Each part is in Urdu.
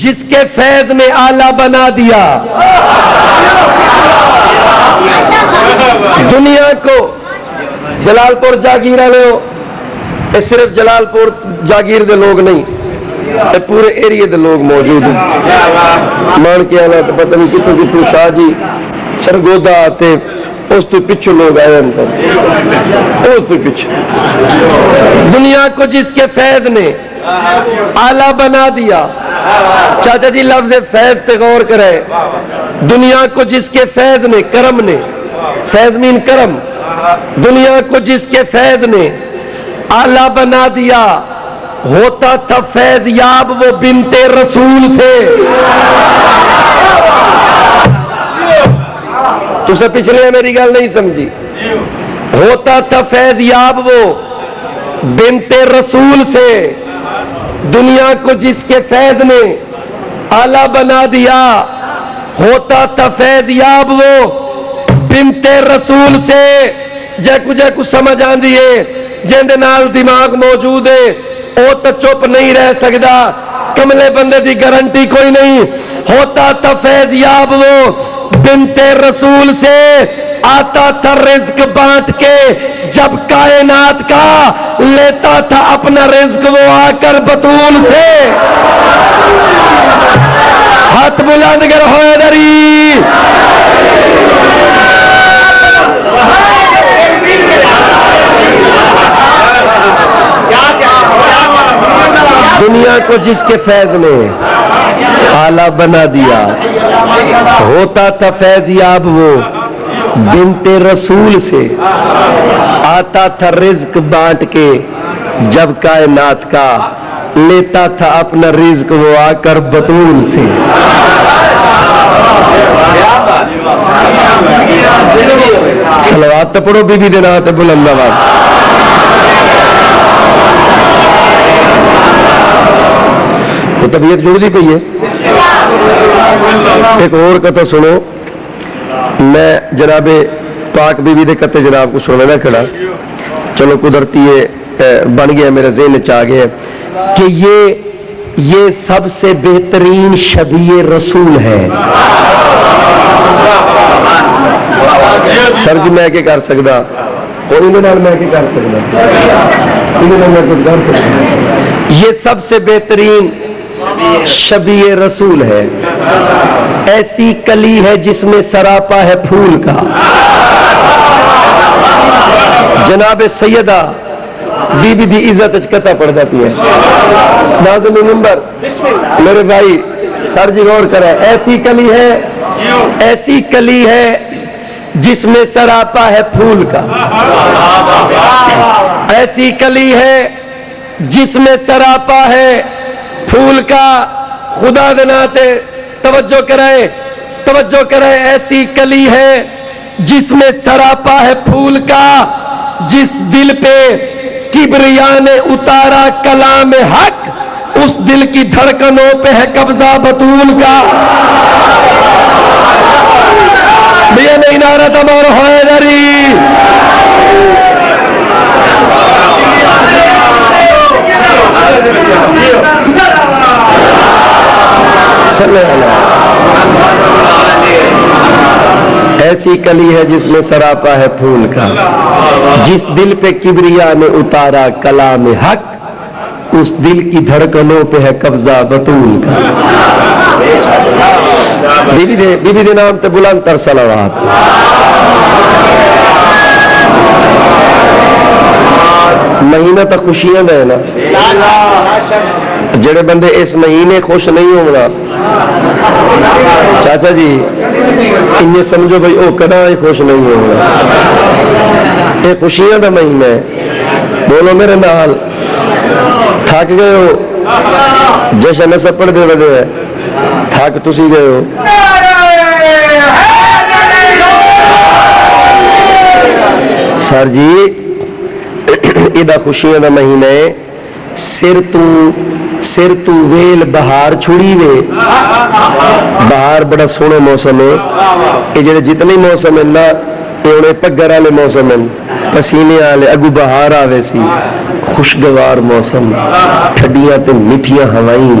جس کے فیض نے آلہ بنا دیا دنیا کو. جلال پور جاگیر والے ہو، یہ صرف جلال پور جاگیر دے لوگ نہیں، یہ پورے ایریے دے لوگ موجود ہیں. مان کے آنا تو پتہ نہیں کتوں کتوں شاہ جی سرگودا آتے اس تو پچھو لوگ آئے ہیں. اس تو پچھو دنیا کو جس کے فیض نے آلہ بنا دیا. چاچا جی لفظ فیض پہ غور کرے. دنیا کو جس کے فیض نے، کرم نے، فیض مین کرم، دنیا کو جس کے فیض نے آلہ بنا دیا ہوتا تھا فیض یاب وہ بنت رسول سے. تو سے پچھلے میری گل نہیں سمجھی. ہوتا تھا فیض یاب وہ بنت رسول سے. دنیا کو جس کے فیض نے آلہ بنا دیا ہوتا تھا فیض یاب وہ بنت رسول سے. جے کو سمجھ آندی ہے جن دے نال دماغ موجود ہے وہ تو چپ نہیں رہ سکتا. کملے بندے دی گارنٹی کوئی نہیں. ہوتا تھا فیض یاب وہ بنت رسول سے. آتا تھا رزق بانٹ کے جب کائنات کا، لیتا تھا اپنا رزق وہ آ کر بطول سے. ہاتھ بلند کر ہوئے دری. دنیا کو جس کے فیض نے آلہ بنا دیا ہوتا تھا فیض یاب وہ بنت رسول سے. آتا تھا رزق بانٹ کے جب کائنات کا، لیتا تھا اپنا رزق وہ آ کر بطول سے. صلوات تو پڑھو بی بی دے نام تے بلند آواز. تو طبیعت جڑ دی پئی ہے. ایک اور کتھا سنو. میں جناب پاک بی بی دے کتے جناب کو سننا کھڑا، چلو قدرتی بن گیا میرے ذہن چ آ گیا کہ یہ سب سے بہترین شبیہ رسول ہے. سر جی میں کیا کر سکتا اور میں کیا کر سکتا؟ یہ سب سے بہترین شبیہ رسول ہے. ایسی کلی ہے جس میں سراپا ہے پھول کا. جناب سیدہ بی بی دی عزت کتا پڑ جاتی ہے. ناظم منبر میرے بھائی سر جی غور کرے. ایسی کلی ہے، ایسی کلی ہے جس میں سراپا ہے پھول کا. ایسی کلی ہے جس میں سراپا ہے پھول کا. خدا دناتے توجہ کرے، توجہ کرے. ایسی کلی ہے جس میں سراپا ہے پھول کا. جس دل پہ کبریا نے اتارا کلام حق، اس دل کی دھڑکنوں پہ ہے قبضہ بطول کا. بھیا نہیں نعرہ تمہار حیدری. ایسی کلی ہے جس میں سراپا ہے پھول کا. جس دل پہ کبریا نے اتارا کلام حق، اس دل کی دھڑکنوں پہ ہے قبضہ بطول کا. بی بی دے نام تے بلند تر صلوات. مہینہ تو خوشیاں دا ہے نا. جڑے بندے اس مہینے خوش نہیں ہونا چاچا جی انہیں سمجھو بھائی وہ کدا ہی خوش نہیں ہونا. یہ خوشیاں دا مہینہ ہے. بولو میرے نال. تھک گئے ہو جشن سپڑ دے وجہ ہے. تھک تسی گئے ہو. سر جی یہ خوشیاں دا مہینہ ہے. سر تو ویل بہار چھڑی وے. بہار بڑا سونا موسم ہے. یہ جڑے جتنے موسم ہے نا یہ پگھر والے موسم ہیں، پسینے والے. اگو بہار آوے سی، خوشگوار موسم، ٹھڈیاں تے میٹھیاں ہوائیں،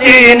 3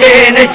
3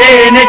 3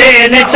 3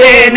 3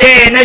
3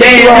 3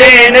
3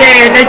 3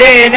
3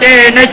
3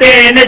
3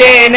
3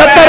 70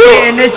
3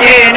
3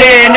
3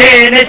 3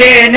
3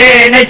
3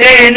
3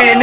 3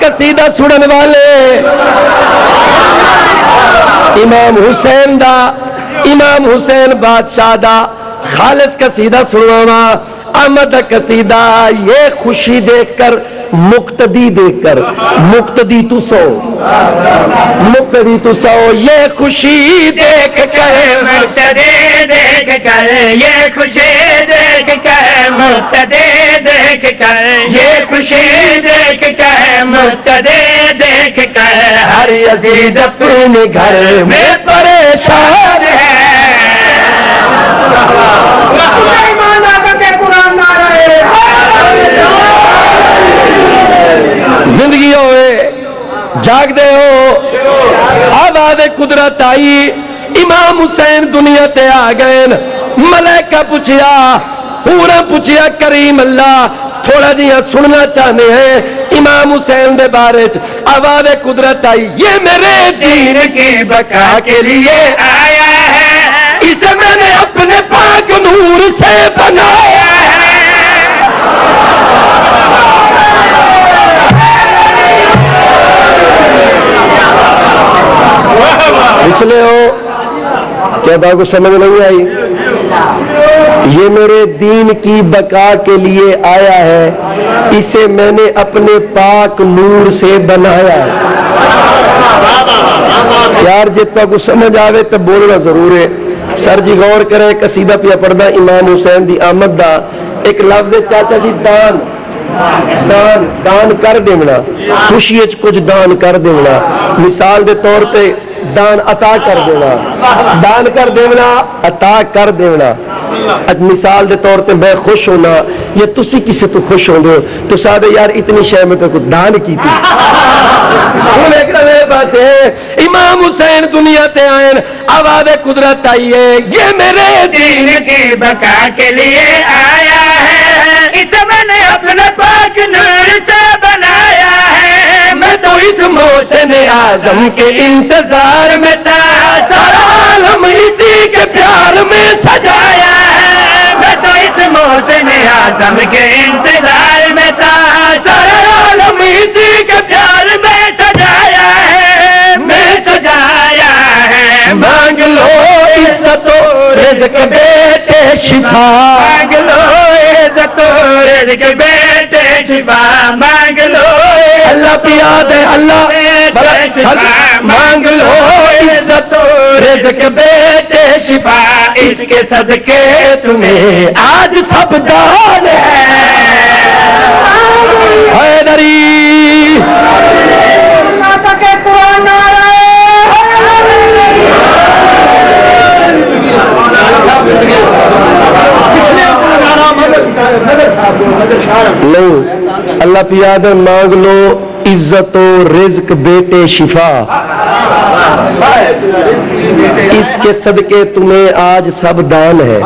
قصیدہ سنن والے امام حسین بادشاہ دا خالص قصیدہ سنوانا احمد قصیدہ یہ خوشی دیکھ کر مقتدی دیکھ کر مقتدی تو سو یہ خوشی دیکھ کر مقتدی دیکھ کر یہ خوشی دیکھ کر مقتدی دیکھ کر یہ خوشی دیکھ کر مقتدی دیکھ کر ہر یزید اپنے گھر میں پریشان ہے زندگی ہوئے جاگ دے ہو آواز قدرت آئی امام حسین دنیا تے آ گئے ملائکہ پوچھیا پورا پوچھیا کریم اللہ تھوڑا جہاں سننا چاہتے ہیں امام حسین دے بارے آواز قدرت آئی یہ میرے دین کی بقا کے لیے آیا ہے اسے میں نے اپنے پاک نور سے بنایا ہے پچھلے ہو کیا بات کو سمجھ نہیں آئی یہ میرے دین کی بقا کے لیے آیا ہے اسے میں نے اپنے پاک نور سے بنایا ہے یار جتنا کچھ سمجھ آوے تو بولنا ضرور ہے سر جی غور کرے قصیدہ پیا پڑھنا امام حسین دی آمد دا ایک لفظ چاچا جی دان دان دان کر دینا خوشی کچھ دان کر دینا مثال دے طور پہ دان عطا کر دینا دان کر دینا عطا کر دینا مثال دے طور پہ میں خوش ہونا یا تسی کسی تو خوش ہوں گے تو سادے یار اتنی شے میں تو دان کی تھی بات ہے امام حسین دنیا تے آئین آواز قدرت آئی ہے یہ میرے دین کی بقا کے لیے آیا ہے اسے میں نے اپنے پاک نور سے بنایا ہے میں تو اس محسن اعظم کے انتظار میں تھا سارا عالم اسی کے پیار میں سجایا ہے میں تو اس محسن اعظم کے انتظار میں تھا سارا عالم اسی کے پیار میں سجایا ہے میں سجایا ہے مانگ لو عزت و رزق بیٹے شفا مانگ لو عزت و رزق بیٹے شفا مانگ لو اللہ پیا دے اللہ مانگ لو عزت و رزق بیٹے شفا اس کے صدقے تمہیں آج سب دان ہے حیدری نہیں اللہ پیاد مانگ لو عزت و رزق بیٹے شفا اس کے صدقے تمہیں آج سب دان ہے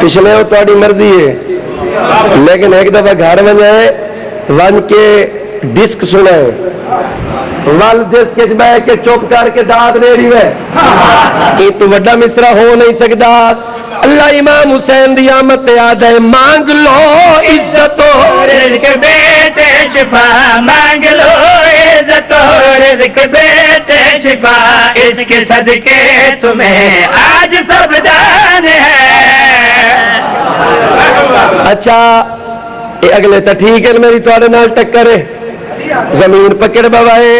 پچھلے ہو تاری مرضی ہے لیکن ایک دفعہ گھر میں جائے ون کے ڈسک سنے ول ڈسک بہ کے چپ کر کے داد دے رہی ہے یہ تو بڑا مصرا ہو نہیں سکتا اللہ امام حسین دی آمد تے یاد ہے مانگ لو عزت و رزق بیٹے شفا مانگ لو عزت و رزق بیٹے شفا اس کے صدقے تمہیں آج سب دان ہے اچھا یہ اگلے تو ٹھیک ہے میری تھوڑے نال ٹکر ہے زمین پکڑ بوائے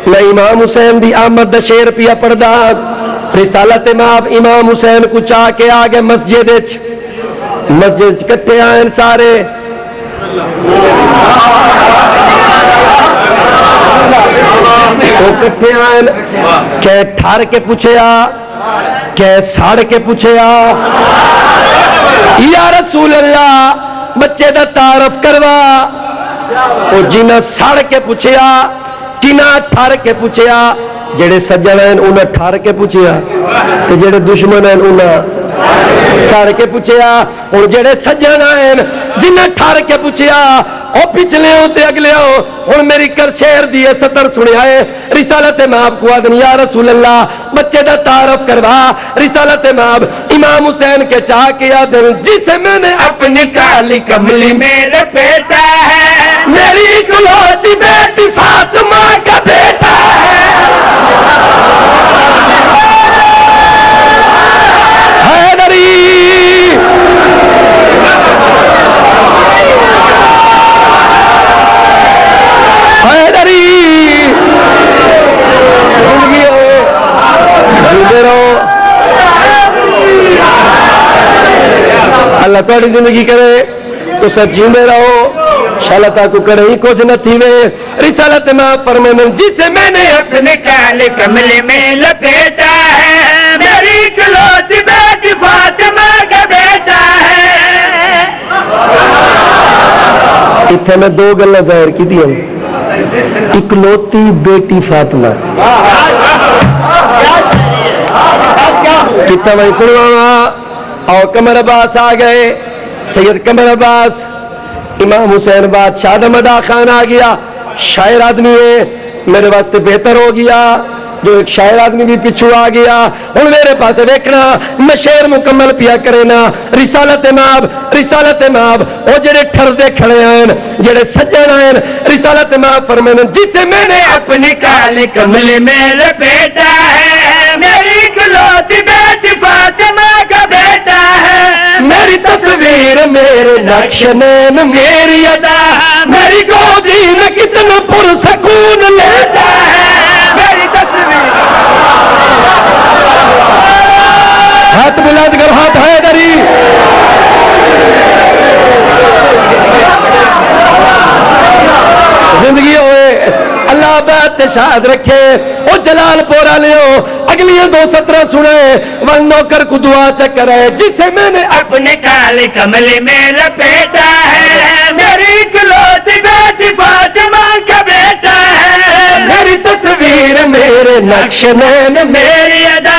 میں امام حسین دی آمد دا شیر پیا پڑھدا رسالت امام امام حسین کو چاہ کے آگے مسجد کٹھے آئیں سارے کٹھے آئیں کہ ٹھار کے پوچھیا کہ ساڑ کے پوچھیا یا رسول اللہ بچے دا تعارف کروا اور جنہ ساڑ کے پوچھیا کنہ ٹھار کے پوچھیا جڑے سجن ہیں انہیں ٹھار کے پوچھیا تو جڑے دشمن ہیں انہیں ٹھار کے پوچھیا اور جڑے سجن ہیں جنہیں ٹھار کے پوچھیا او پچھلے ہوتے اگلے ہو اور میری کر شیر دیئے سطر سنیا ہے رسالت ماب کو آدن یا رسول اللہ بچے دا تعارف کروا رسالت ماب امام حسین کے چاہ کیا دل جسے میں نے اپنی کالی کملی میں لپیٹا ہے میری تاری زندگی کرے تو سب جیندے رہو شالا تاکو کرے ہی کچھ نہ تھیوے رسالت ماں فرمائن جسے میں نے اپنے کالے کملے میں لپیٹا ہے میری اکلوتی بیٹی فاطمہ کا بیٹا ہے. اتنے میں دو گلیں ظاہر کی دیا اکلوتی بیٹی فاطمہ کتنا میں سنوانا اور قمر عباس آ گئے سید قمر عباس امام حسین بادشاہ مدا خان آ گیا شاعر آدمی ہے میرے واسطے بہتر ہو گیا جو ایک شاعر آدمی بھی پچھو آ گیا ہوں میرے پاس دیکھنا میں شعر مکمل پیا کرے نا رسالت ماب وہ جڑے ٹھردے کھڑے ہیں جڑے سجن ہیں رسالت ماب فرمائیں جسے میں نے اپنے کالے کملے میں لپیٹا ہے میری اکلوتی بیٹی فاطمہ کا بیٹا ہے. میری تصویر میرے نقش نین میری ادا میری گودی میں کتنا پرسکون لیتا ہے میری تصویر ہاتھ بلند کر ہاتھ ہے دری زندگی ہوئے اللہ بات شاد رکھے وہ جلال پورا لیو اگلی دو سطرہ سنے ون نوکر کو دعا چکر ہے جسے میں نے اپنے کالے کملے میں لپیٹا ہے میری اکلوتی بیٹی فاطمہ کا بیٹا ہے. میری تصویر میرے نقش نین میری ادا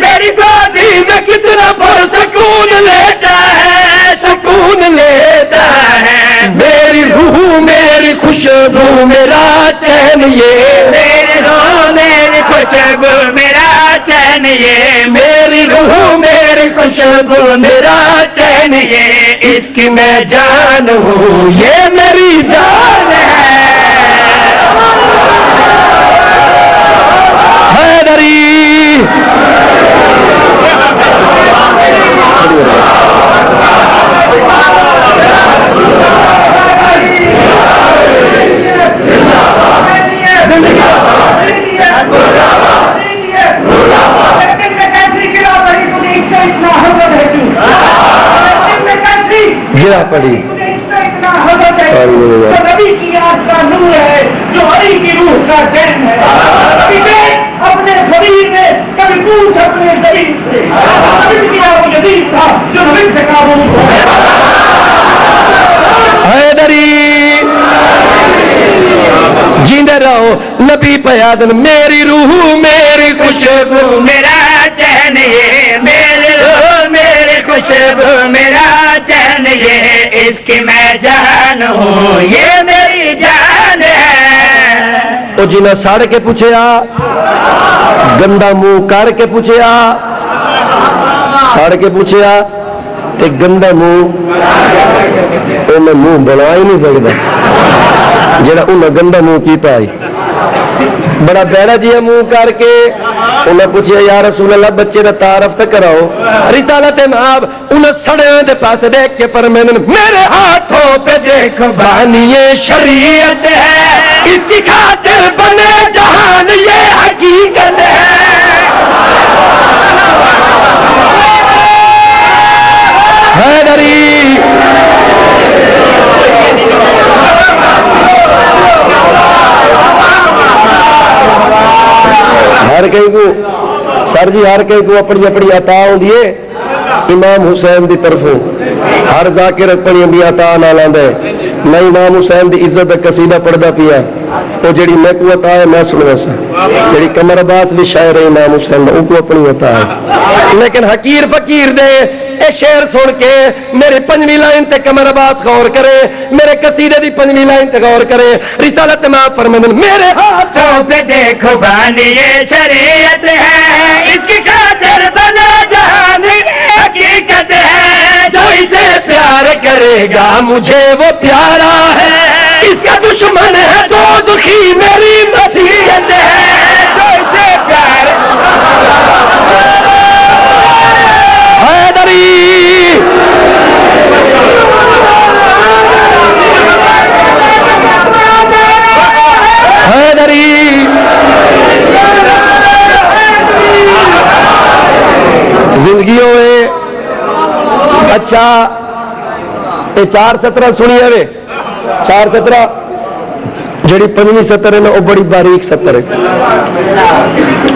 میری گودی میں کتنا پرسکون لیتا ہے سکون لیتا ہے میری روح میری خوشبو میرا چین یہ میری روح میری خوشبو میرا چین یہ میری روح میری خوشبو میرا چین یہ اس کی میں جان ہوں یہ میری جان ہے حیدری گرا پڑی نبی کی یاد کا نور ہے جو علی کی روح کا چین ہے. اپنے شریر میں کبھی پوچھ اپنے شریر سے نبی کی وہ جدید تھا جو نبی سے قابو حیدری جیندے رہو نبی پیادن میری روح میری خوشبو میرا چین یہ میرے روح میری خوشبو میرا چین یہ اس کی میں جان ہوں یہ میری جان ہے. وہ جنہیں ساڑ کے پوچھیا گندا منہ کر کے پوچھیا ساڑ کے پوچھیا تے گندا منہ انہیں منہ بنا ہی نہیں سکتا جڑا انہیں گندا منہ کیتا ہے بڑا بیڑا جی منہ کر کے انہیں پوچھیا یا رسول اللہ بچے کا تعارف تو کراؤ رسالت ماب انہیں سڑے دے پاس دیکھ کے فرمائیں میرے ہاتھوں پہ دیکھ بانی شریعت ہے اس کی خاطر بنے جہان یہ حقیقت ہے. حیدری ہر کہیں کو سر جی ہر کہیں کو اپنی اپنی عطا ہوندی ہے امام حسین دی طرفوں ہر ذاکر اپنی اپنی عطا نہ لاندا ہے میں امام حسین دی عزت دا قصیدہ پڑھدا پیا وہ جڑی میں کو عطا ہے میں سنوا سا جڑی قمر عباس بھی شاعر ہے امام حسین ان کو اپنی عطا ہے لیکن حقیر فقیر دے اے شعر سن کے میرے پنجویں لائن تے قمر عباس غور کرے میرے قصیدے دی پنجویں لائن تے غور کرے رسالت میں فرمائیں میرے ہاتھوں پہ دیکھو بانی یہ شریعت ہے اس کی خاطر بنا جہان حقیقت ہے جو اسے پیار کرے گا مجھے وہ پیارا ہے اس کا دشمن ہے دوزخی میری نصیحت ہے جو اسے پیار حیدری حیدری زندگی ہوئے اچھا یہ 4-17 سنی ہے 4-17 جڑی 5ویں 70 ہے نا وہ بڑی باریک 70 ہے.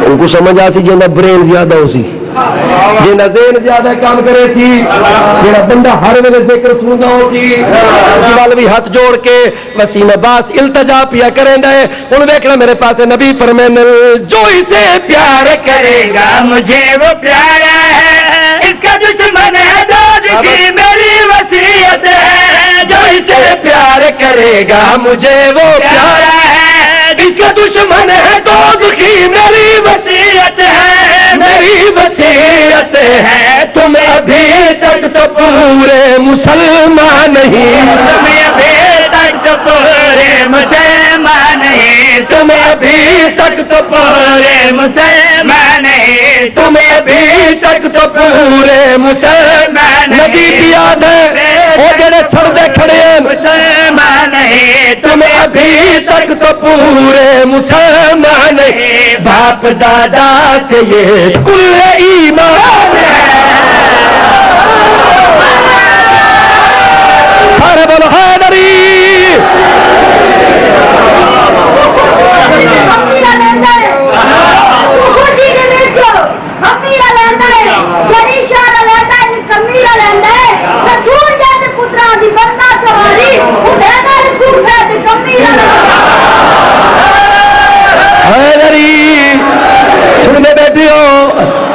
ان کو سمجھ آ سی جنہ برین زیادہ ہو سی جنہ ذہن زیادہ کام کرے تھی جنہ بندہ ہر ویلے ذکر سنتا ہو سی وال بھی ہاتھ جوڑ کے وسیم عباس التجا پیا کریں دے. ان دیکھنا میرے پاس نبی فرمانے جو اسے پیار کرے گا مجھے وہ پیارا ہے, اس کا دشمن ہے دوست کی میری وصیت ہے. جو اسے پیار کرے گا مجھے وہ پیارا ہے, اس کا دشمن ہے دوست کی میری وصیت ہے, میری وصیت ہے. تم ابھی تک تو پورے مسلمان نہیں, تم ابھی تک تو پورے مسلمان نہیں, تم ابھی تک تو پورے مسلمان نہیں, تم ابھی تک تو پورے مسلمان نبی کی یاد ہے وہ جڑے سڑدے کھڑے ہیں مسلمان نہیں, تم ابھی تک تو پورے مسلمان نہیں. باپ دادا سے یہ کل ایمان ہے. حرب الحیدری سننے بیٹھی ہو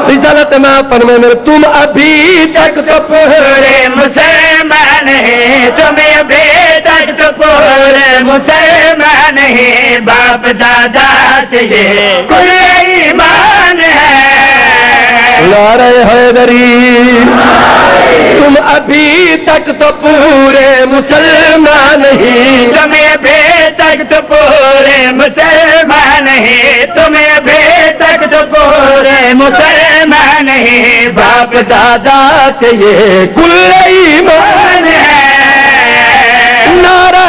رسالت میں فرمانے تم ابھی تک تو پورے مسلمان ہیں, تم ابھی تک تو پورے مسلمان ہیں. باپ دادا سے یہ کوئی ایمان ہے. نعرہ حیدری تم ابھی تک تو پورے مسلمان نہیں, تم ابھی تک تو پورے مسلمان ہیں, تم ابھی تک تو پورے مسلمان ہیں. باپ دادا سے یہ کل ایمان ہے. نعرہ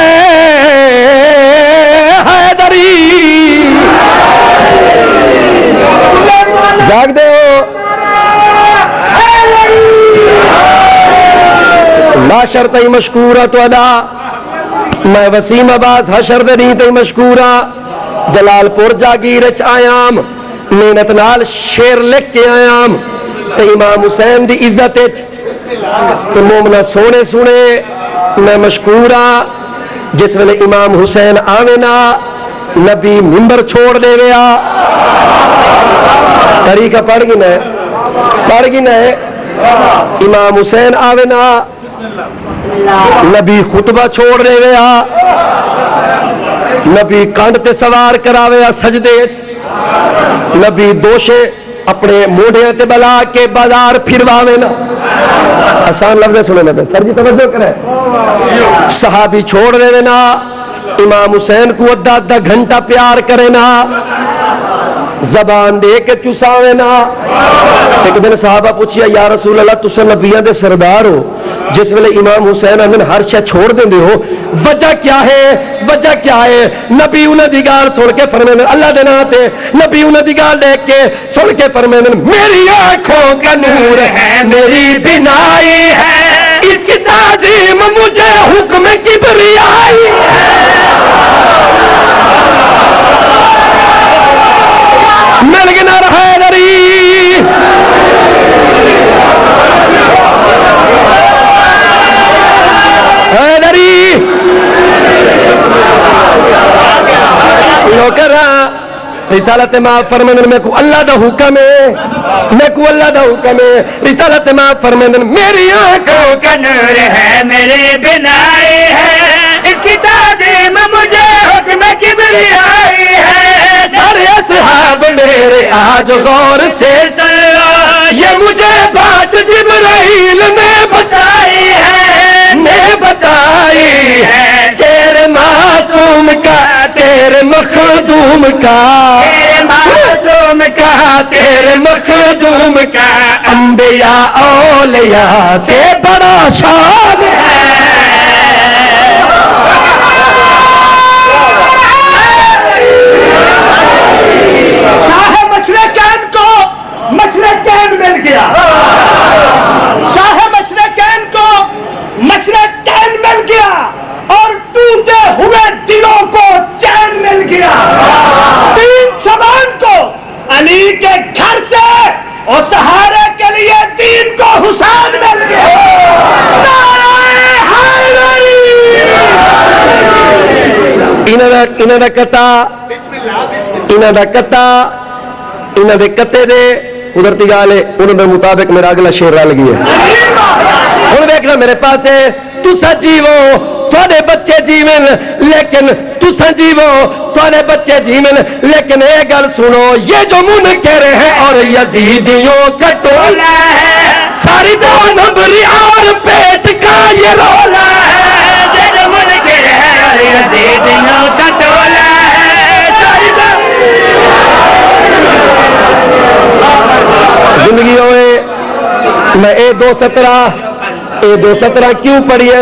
حیدری جاگ دے ہو معاشر تئی مشکورہ تو ادا میں وسیم عباس حشر دے نہیں تئی مشکورہ جلال پور جاگیر چ آیام محنت نال شیر لکھ کے آیام تے امام حسین دی عزت تے مومنا سونے سنے میں مشکورہ جس ویلے امام حسین آوے نا نبی منبر چھوڑ دے ویا طریقہ پڑھ گی نا امام حسین آوے نا نبی خطبہ چھوڑ دے ویا نبی کنڈ تے سوار کراوے سجدے نبی دوشے اپنے موڑیاں تے بلا کے بازار پھرواوے نا. آسان لفظ سنے لگے سر جی توجہ کرے صحابی چھوڑ دے نا امام حسین کو ادھا گھنٹہ پیار کرے نا زبان دے کے چساوے نا. ایک دن صحابہ پوچھیا یا رسول اللہ تسا نبیاں دے سردار ہو جس ویلے امام حسین اندر ہر شے چھوڑ دیندے ہو وجہ کیا ہے نبی انہاں دی گال سن کے فرمانے اللہ دے نام تے نبی انہاں دی گال دیکھ کے سن کے فرمانے میری آنکھوں کا نور ہے میری بینائی ہے اس کی تعظیم مجھے حکم کبریائی مل گیا نعرہ حیدری رسالت ماں فرماندن میں کو اللہ دا حکم ہے رسالت ماں فرماندن میری آنکھوں کا نور ہے میری بنائی ہے اس کی تعظیم مجھے حکم کبریائی ہے. سارے اصحاب میرے آج غور سے سنو یہ مجھے بات جبرائیل نے بتائی ہے تیرے معصوم کا تیرے مخدوم کا تیرے مخدوم کا انبیاء اولیاء سے بڑا شان ہے. شاہ مشرقین کو مشرقین مل گیا, شاہ مشرقین کو مشرقین انہاں دا کتا انہاں دے کتے دے قدرتی گال ہے انہاں دے مطابق میرا اگلا شعر رل گیا ہن دیکھنا میرے پاس تسا جیو تھوڑے بچے جیون لیکن تسا جیو تھوڑے بچے جیون لیکن یہ گل سنو یہ جو منکر ہے اور یزیدیوں کا ٹولا ہے ساری دو نمبری اور پیٹ کا یہ رولا ہے یہ جو منکر ہے اور یزیدیوں کا ٹولا ہے ساری زندگی ہوئے میں اے 217 کیوں پڑھی ہے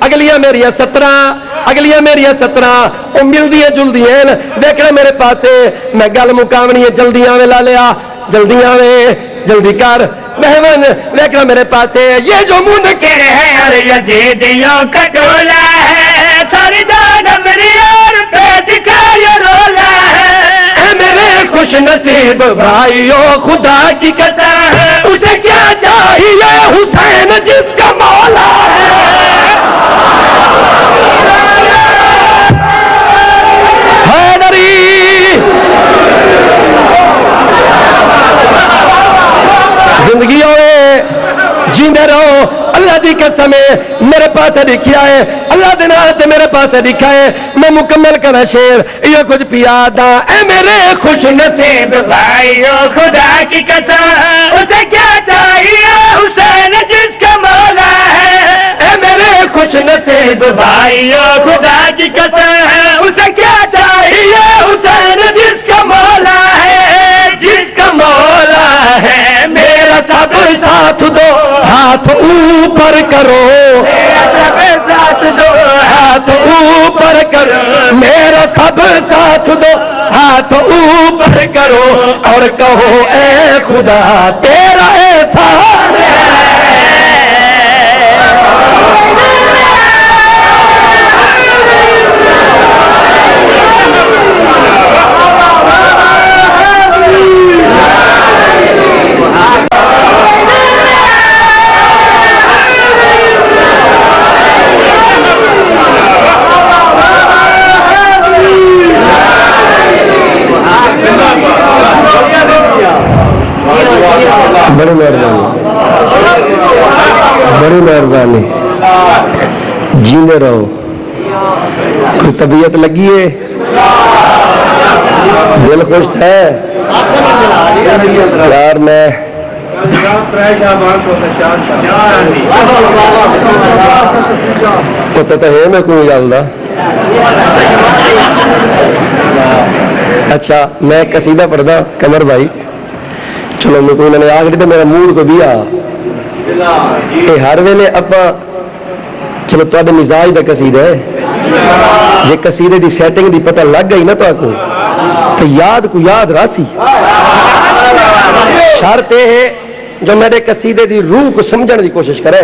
اگلیاں میریاں 17 وہ ملدیاں جلدیاں دیکھنا میرے پاس میں گل مکاونی ہے جلدی آوے لا لیا جلدی آوے جلدی کر مہمان دیکھنا میرے پاس یہ جو منکر ہے اور یزیدیوں کا ٹولا ہے ساری نمبری اور پیٹ کا یہ رولا ہے میرے خوش نصیب بھائیو خدا کی قسم اسے کیا چاہیے حسین جس کا مولا ہے زندگی ہوئے جیندے رہو اللہ دی قسم میرے پاس لکھیا ہے اللہ دے نال تے میرے پاس لکھا ہے میں مکمل کرا شعر یہ کچھ پیا دا اے میرے خوش نصیب بھائیو خدا کی قسم اسے کیا چاہیے حسین جس کا مولا ہے اے میرے خوش نصیب بھائیو خدا کی قسم اسے کیا چاہیے حسین جس کا مولا ہے جس کا مولا ہے میرا سب ساتھ دو ہاتھ اوپر کرو میرا سب ساتھ دو ہاتھ اوپر کرو میرا سب ساتھ دو ہاتھ اوپر کرو اور کہو اے خدا تیرا احسان ہے بڑی مہربانی جیندے رہو کوئی طبیعت لگی ہے دل خوش ہے یار میں پتہ تو ہے میں کوئی جاندا اچھا میں قصیدہ پڑھدا قمر بھائی چلو میں کوئی نے آخری تو میرا موڈ کو بھی ہر ویلے اپا چلو تے مزاج کا قصیدہ ہے جی قصیدے دی سیٹنگ دی پتہ لگ گئی نا تو یاد کو یاد راسی شرط یہ ہے جو میرے قصیدے دی روح کو سمجھنے دی کوشش کرے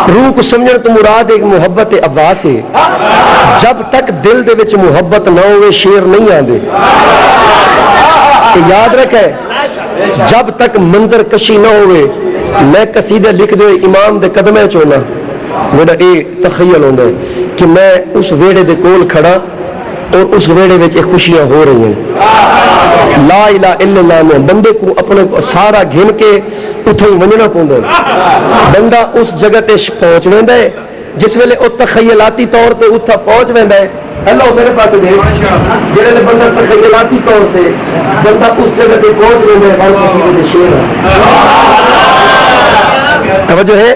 روح کو سمجھنے تو مراد ایک محبت عباس ہے جب تک دل دے وچ محبت نہ ہوئے شعر نہیں آندے یاد رکھے جب تک منظر کشی نہ ہوئے میں قصیدے لکھ دے امام دے قدمے چونا میرا یہ تخیل ہوتا ہے کہ میں اس ویڑے دے کول کھڑا اور اس ویڑے میں خوشیاں ہو رہی ہیں لا الہ الا اللہ میں بندے کو اپنے سارا گھن کے اتھے ہی ونجنا پوندا بندہ اس جگہ تے پہنچ ویندا ہے جس ویلے او تخیلاتی طور پہ اتھا پہنچ ویندا ہے ہلو میرے پاس دیکھ جڑے بندہ تخیلاتی طور پہ بندہ اس جگہ تے پہنچ ویندا ہے بڑا قصیدے دے شعر توجہ ہے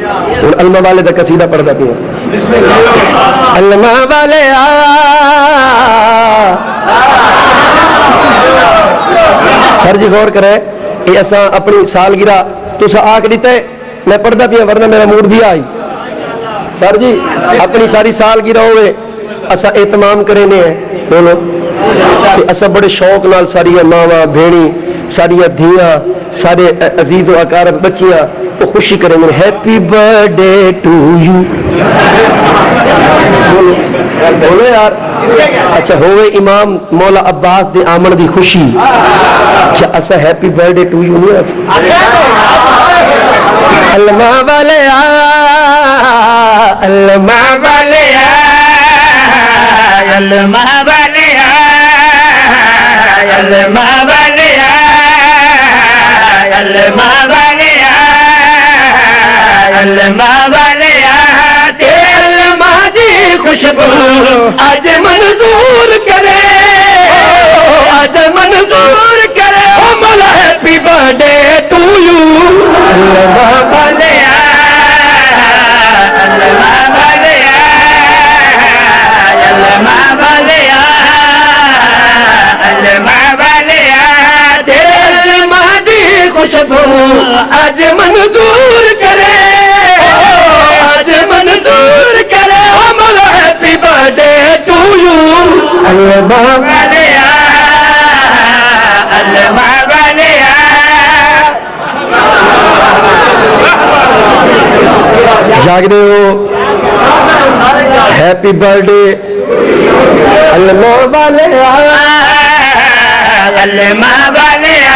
اور علماء والے دا قصیدہ پڑھدا پیا علماء والے سر جی غور کرے یہ اساں اپنی سالگرہ تسا آکھ دیتے میں پڑھدا پیا ورنہ میرا موڈ بھی آئی سر جی اپنی ساری سالگرہ ہوئے اسا اہتمام کرینے ہیں بولو کہ اسا بڑے شوق نال ساری ماواں بھیڑی ساری دھیاں سارے عزیز و اقارب بچیاں وہ خوشی کریں گے happy birthday to you بولو یار اچھا ہوئے امام مولا عباس دے آمن دی خوشی کیا ایسا happy birthday to you نہیں علماء والے علماء والے علمہ والیا علمہ والیا علمہ والیا علمہ والیا تیرے علمہ دی خوشبو آج منظور کرے آج منظور کرے مولا happy birthday to you علمہ والیا علمہ والیا علمہ والیا علمہ والیا تیرے علمہ دی خوشبو آج منظور کرے آج منظور کرے مولا happy birthday to you علمہ والیا علمہ والیا جاگ رہے ہو ہیپی برتھ ڈے علمہ والیا علمہ والیا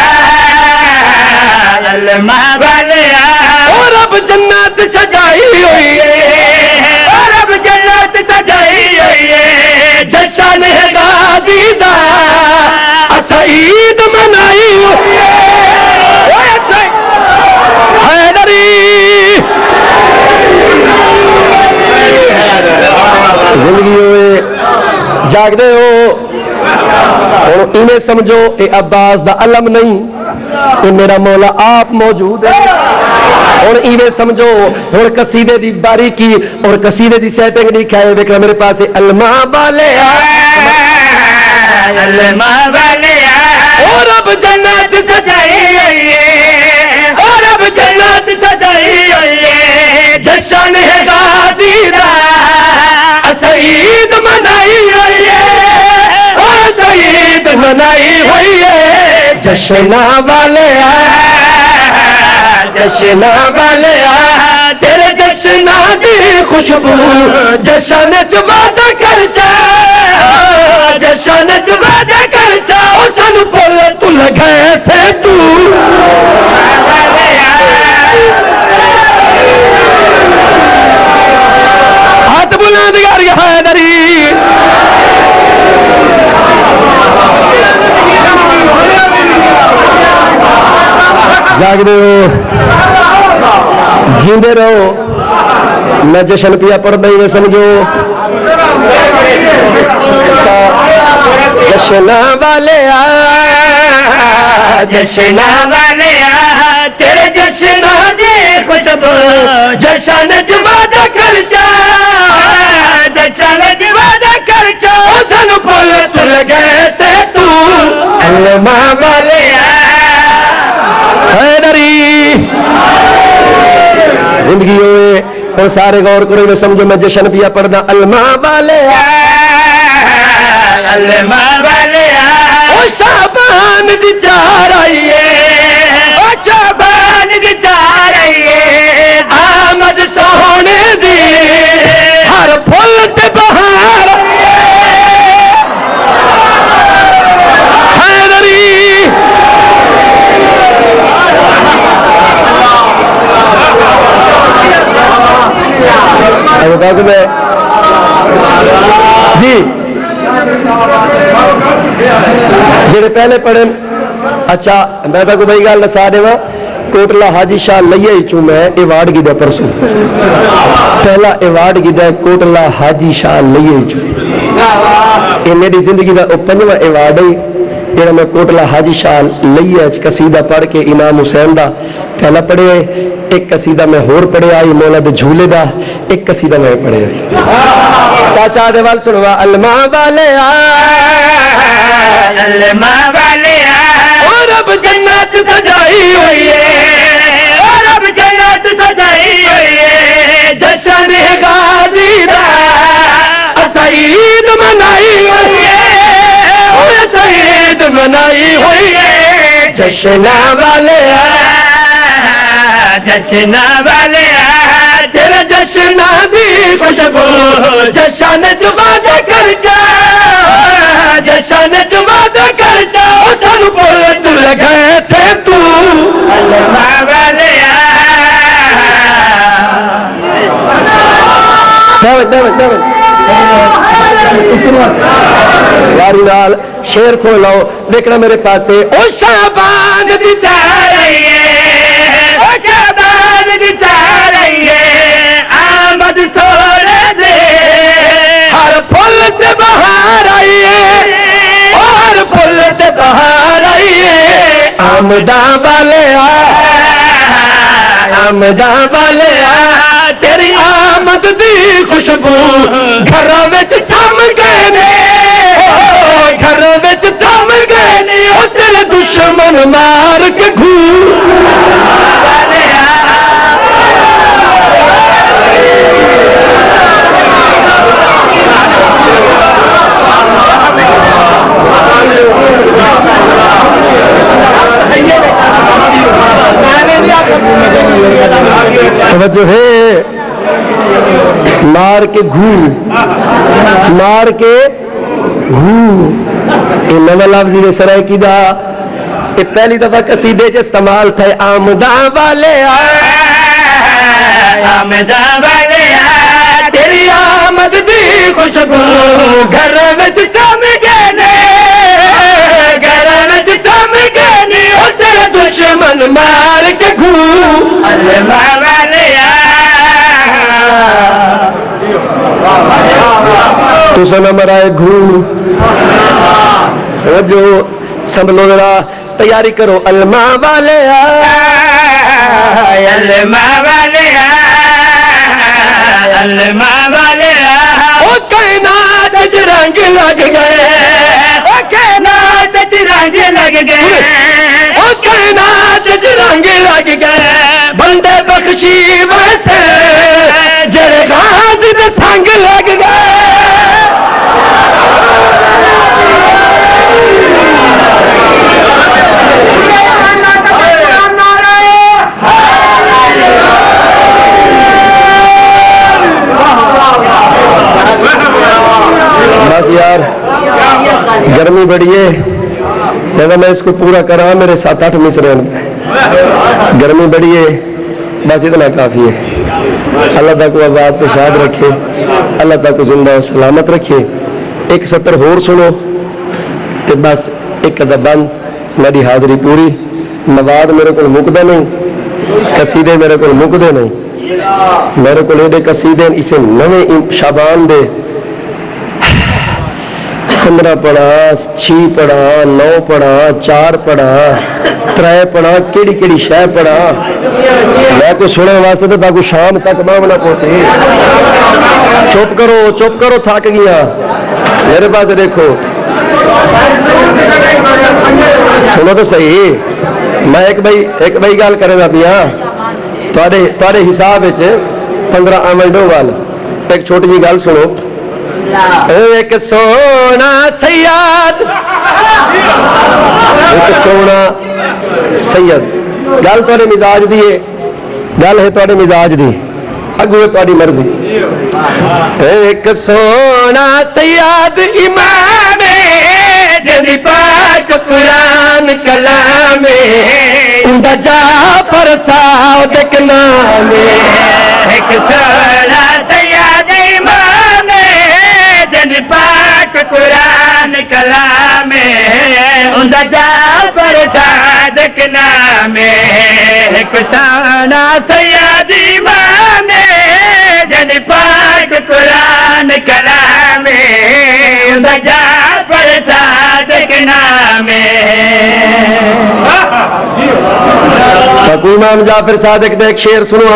علمہ والیا اور اب جنت سجائی ہوئی ہے اور اب جنت سجائی ہوئی ہے جشن ہے غازی دا اچھا عید منائی ہوئی ہے حیدری زندگی ہوئے جاگ دے ہو اور انہیں سمجھو اے عباس دا علم نہیں اے میرا مولا آپ موجود ہے اور انہیں سمجھو اور قصیدے دی باریکی اور قصیدے دی سیٹنگ نہیں کھائے دیکھنا میرے پاس علمہ والیا علمہ والیا اور اب جنت سجائی ہوئی ہے اور اب جنت سجائی ہوئی ہے جشن ہے غازی دا عید منائی ہوئی ہے عید منائی ہوئی ہے جشن والے جشن والے تیرے جشن دی خوشبو جشن وعدہ کر جا جشن وعدہ کر جا سن بول تو لگے سے تو ہاتھ بلند کر حیدری جاگ رہے ہو جیندے رہو میں جشن پیا پڑھتا ہی سمجھو جشن والے جشن والے تیرے جشن دی خوشبو جشن وعدہ کر جا جشن وعدہ کر جا سن پل تل گئے سے تو علمہ والے حیدری زندگی ہوئے اور سارے غور کرو میں سمجھو میں جشن پیا پڑھنا علمہ والے علمہ والے او شعبان دی چار آئیے او شعبان دی چار آئیے آمد سونے دی ہر پھول تے بہار حیدری میں جی جڑے پہلے پڑھے اچھا میں تو بھائی گل دسا دوا کوٹلا حاجی شاہ لئیے چوں میں ایوارڈ گیا پرسوں پہلا ایوارڈ گیا کوٹلا حاجی شاہ لئیے چوں یہ میری زندگی کا پنجواں ایوارڈ ہے جہاں میں کوٹلا حاجی شاہ لئیے قصیدہ پڑھ کے امام حسین دا پہلا پڑھے ایک قصیدہ میں ہور پڑھے آئی مولا دے جھولے دا ایک قصیدہ میں پڑھے آئی چاچا دے وال سنوا علمہ والے علمہ والے اور اب جنت سجائی ہوئی ہے اور اب جنت سجائی ہوئی ہے جشن غازی دا عید منائی ہوئی ہے عید منائی ہوئی ہے جشن والے جشن والے تیرے جشن دی خوشبو جشن وعدہ کر جا جشن وعدہ کر جا سن بول تو لگے تھے تو علمہ والے دعوت تیاری نال شیر سن لو دیکھنا میرے پاسے او شابان دی چارئیے او شابان دی چارئیے آمد سونے دے ہر پھل تے بہار آئیے ہر پھل تے بہار آئیے آمداں والے آمداں والے تیری آمد دی خوشبو گھراں وچ سم گئے نے گھراں وچ سم گئے نے او تیرے دشمن مار کے گھور توجہ ہے مار کے گھو مار کے گھو یہ نو لفظ نے سرائے کی دا یہ پہلی دفعہ قصیدے چ استعمال تھا آمداں والے آمداں والے تیری آمد دی خوشبو گھر وچ سم گئے نے گھر وچ سم گئے نے او تیرے دشمن مار کے گھو علماء والے تو سنا مرائے گھو جو سنبھلو ذرا تیاری کرو علماء والے علماء والے علماء والے او کائنات وچ رنگ لگ گئے او کائنات وچ رنگ لگ گئے او کائنات وچ رنگ لگ گئے بندے بخشی ویسے جڑے غاز دے سنگ لگ گئے بس یار گرمی بڑی ہے جب میں اس کو پورا کرا میرے 7-8 مصرے گرمی بڑی ہے بس اتنا کافی ہے اللہ تعالیٰ کو آباد پہ شاد رکھے اللہ تعالیٰ کو زندہ و سلامت رکھے ایک سطر ہور سنو تو بس ایک ادا بند میری حاضری پوری مواد میرے کو مکدہ نہیں قصیدے میرے کو مکدے نہیں میرے کو دے قصیدے اسے نویں شابان دے 15 پڑھا 6 پڑھا 9 پڑھا 4 پڑھا 3 پڑھا کیڑی کیڑی شے پڑھا میں کو سننے واسطے تو تاکہ شام تک مامنا پہنچے چپ کرو تھک گیا میرے پاس دیکھو سنو تو صحیح میں ایک بھائی گل کرے گا پیا تھوڑے حساب 15 آمنڈوں وال ایک چھوٹی جی گل سنو ایک سونا سید ایک سونا سید گل تھوڑے مزاج دی ہے گل ہے تھوڑے مزاج دی اگو تھوڑی مرضی ایک سونا سید امام جدی پاک قرآن کلام اندہ جا پر صادق نام ایک سونا سید امام جدی پاک قرآن کلام اندہ جا پر صادق نام ایک سونا سید امام جدی پاک قرآن کلام اندہ جا پر صادق نام امام جعفر صادق دے ایک شعر سنو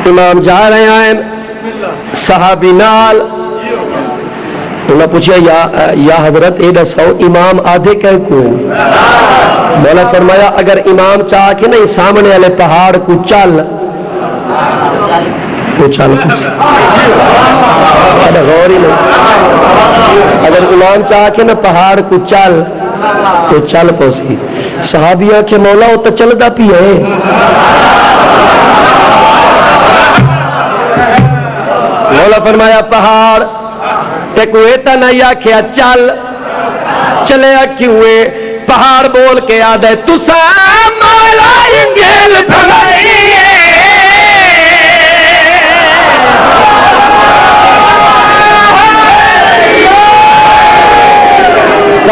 امام جا رہے ہیں صحابی نال انہوں نے پوچھا یا حضرت اے دسو امام آدھے کہ کوئی مولا فرمایا اگر امام چاہ کے نہیں سامنے والے پہاڑ کو چل غور ہی نہیں اگر امام چاہ کے نہ پہاڑ کو چل تو چل پوسی صحابیہ کے مولا وہ تو چلتا پی ہے مولا فرمایا پہاڑ ایک ایتا نہیں آکھیا چل چلے کیوں پہاڑ بول کے آدھے تسا مولا انگل بھلائیے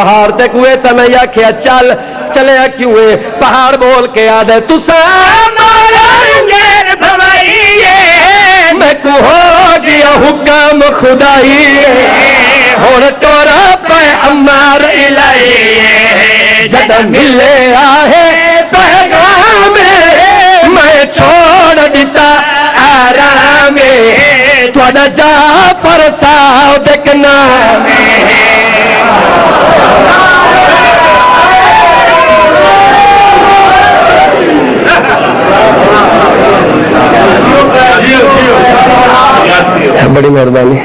پہاڑ تے کوئے تے میں آکھیا چل چلے کیوں ہے پہاڑ بول کے آدھے تساں میں کو ہو گیا حکم خدائی ہن ٹورا پہ عمار الہی جد ملے آہے پیغام میں چھوڑ دیتا آرام تھوڑا جا پر صادق نام بڑی مہربانی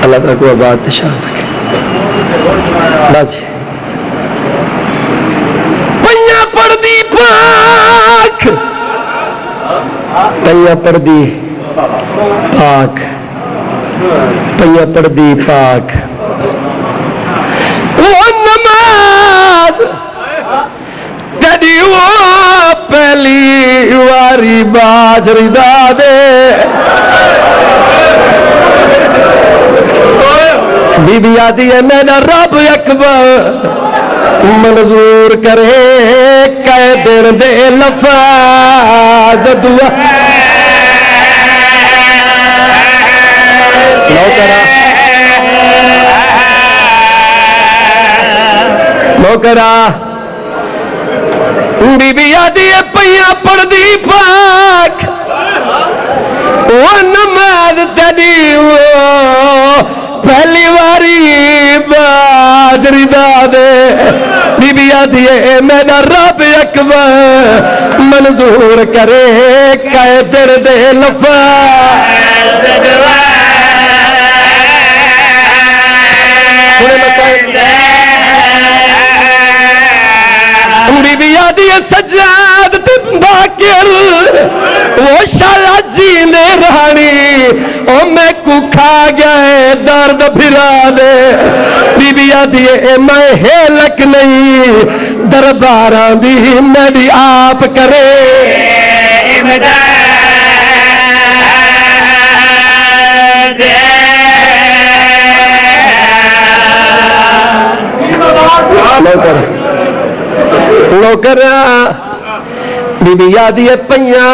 اللہ تعالیٰ کو آباد شان رکھے بس پنیا پردی پاک پنیا پردی پاک پنیا پردی پاک وہ نماز تیری وہ پہلی واری باجری دا دے بی بی آدھی ہے میرا رب اکبر منظور کرے کہہ دن دے لفظ دعا نوکرا بی بی آدھی ہے پیا پردی پاک وہ نماز تیری پہلی واری باجری دا دے بی بی آدھی ہے میرا رب اکبر منظور کرے کہہ دن دے لفظ بی بی آدھی سجاد باکر وہ شالا جی نے رہانی او میں کو کھا گئے درد پھرا دے بی بی آدھی میں ہیلک نہیں درباراں دی میری آپ کرے نوکر بی بی آدھی ہے پیا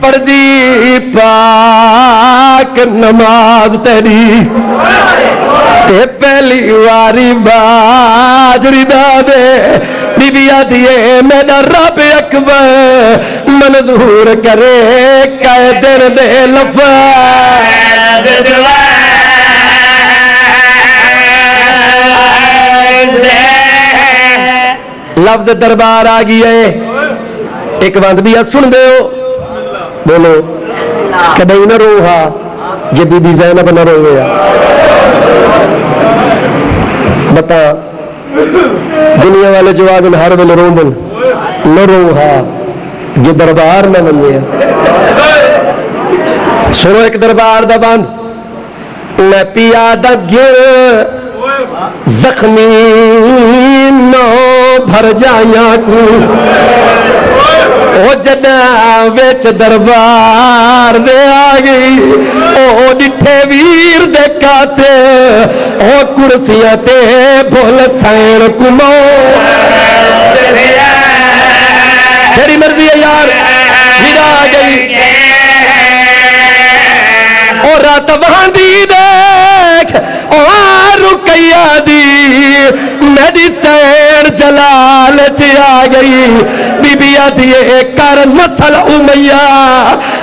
پردی پاک نماز تیری پہلی واری باجری دا دے بی بی آدھی ہے میرا رب اکبر منظور کرے کہہ دن دے لفظ لفظ دربار آ گئی ہے ایک بات بھی سن دے ہو بولو کدی نہ رو ہا جی بی بی زینب نہ روے بتا دنیا والے جواب ہر ویل رو دن نہ رو ہا جی دربار نہ بنے سنو ایک دربار دا بند میں پیا دا گر زخمی نو بھر جایا کو او جدا وچ دربار دے آ گئی او ڈٹھے ویر دے کاتے او کرسیاں تے بھول سین کمو تیری مرضی ہے یار ہرا گئی او رات باندھی دیکھ او رکیا دی میری سیر جلال چ آ گئی بی بی آدھی کر نسل امیہ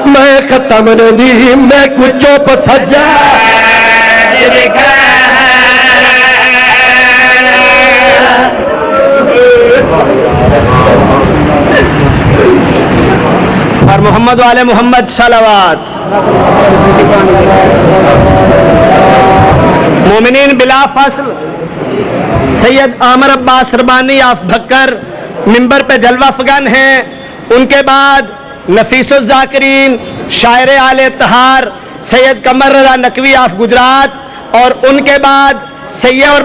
میں ختم نہیں میں کچھ چپ سجا اور محمد والے محمد صلوات مومنین بلا فاصل سید عامر عباس ربانی آف بھکر ممبر پہ جلوہ فگن ہیں. ان کے بعد نفیس الذاکرین شاعر آل اتحار سید قمر رضا نقوی آف گجرات، اور ان کے بعد سید اور